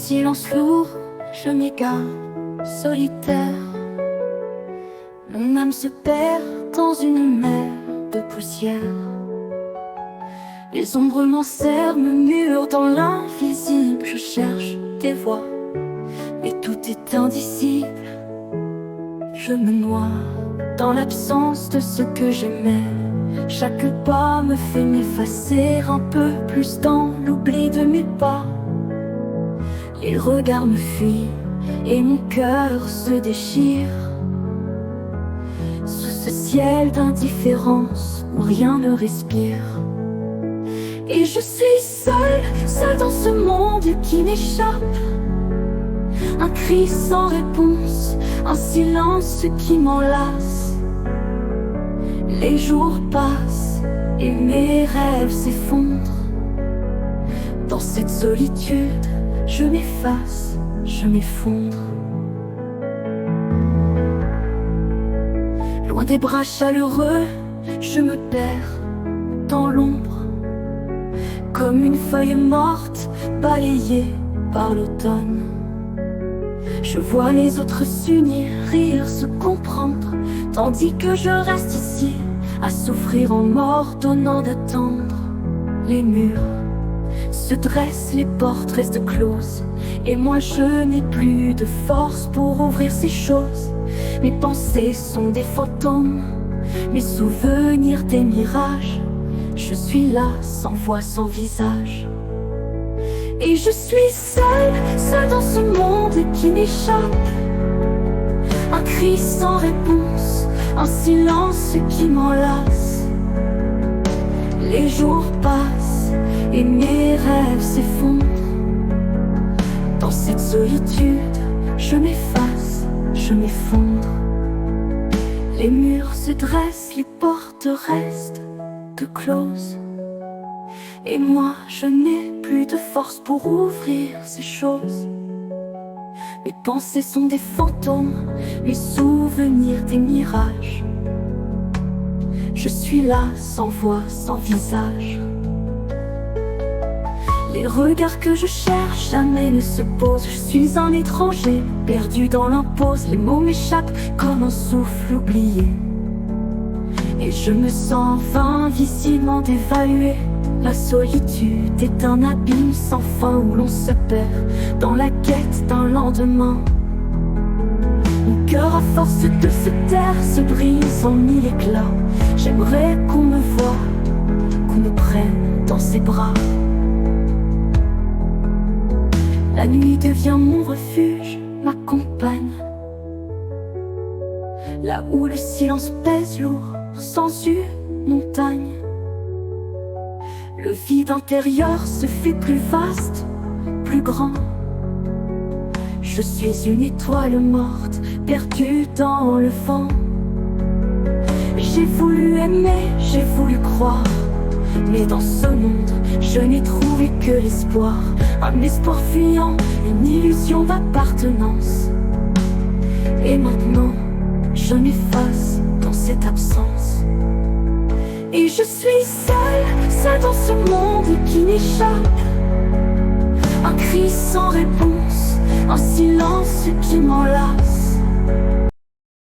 silence lourd, je m'égare, solitaire. Mon âme se perd dans une mer de poussière. Les ombres m'enserrent, me murent dans l'invisible. Je cherche des voies, mais tout est indicible. Je me noie dans l'absence de ce que j'aimais. Chaque pas me fait m'effacer un peu plus dans l'oubli de mes pas. Les regards me fuient et mon cœur se déchire sous ce ciel d'indifférence où rien ne respire. Et je suis seule, seule dans ce monde qui m'échappe. Un cri sans réponse, un silence qui m'enlace. Les jours passent et mes rêves s'effondrent. Dans cette solitude, je m'efface, je m'effondre. Loin des bras chaleureux, je me perds dans l'ombre. Comme une feuille morte, balayée par l'automne. Je vois les autres s'unir, rire, se comprendre, tandis que je reste ici, à souffrir en m'ordonnant d'attendre. Les murs se dressent, les portes restent closes, et moi je n'ai plus de force pour ouvrir ces choses. Mes pensées sont des fantômes, mes souvenirs des mirages. Je suis là, sans voix, sans visage. Et je suis seule, seule dans ce monde qui m'échappe. Un cri sans réponse, un silence qui m'enlace. Les jours passent et mes rêves s'effondrent. Dans cette solitude, je m'efface, je m'effondre. Les murs se dressent, les portes restent close. Et moi je n'ai plus de force pour ouvrir ces choses. Mes pensées sont des fantômes, mes souvenirs des mirages. Je suis là, sans voix, sans visage. Les regards que je cherche jamais ne se posent. Je suis un étranger, perdu dans l'impose. Les mots m'échappent comme un souffle oublié. Et je me sens vain, visiblement dévalué. La solitude est un abîme sans fin où l'on se perd dans la quête d'un lendemain. Mon cœur à force de se taire se brise en mille éclats. J'aimerais qu'on me voie, qu'on me prenne dans ses bras. La nuit devient mon refuge, ma compagne. Là où le silence pèse lourd, sans une montagne. Le vide intérieur se fait plus vaste, plus grand. Je suis une étoile morte, perdue dans le vent. J'ai voulu aimer, j'ai voulu croire, mais dans ce monde, je n'ai trouvé que l'espoir. Un espoir fuyant, une illusion d'appartenance. Et maintenant, je m'efface dans cette absence. Et je suis seule, seule dans ce monde qui m'échappe. Un cri sans réponse, un silence qui m'enlace.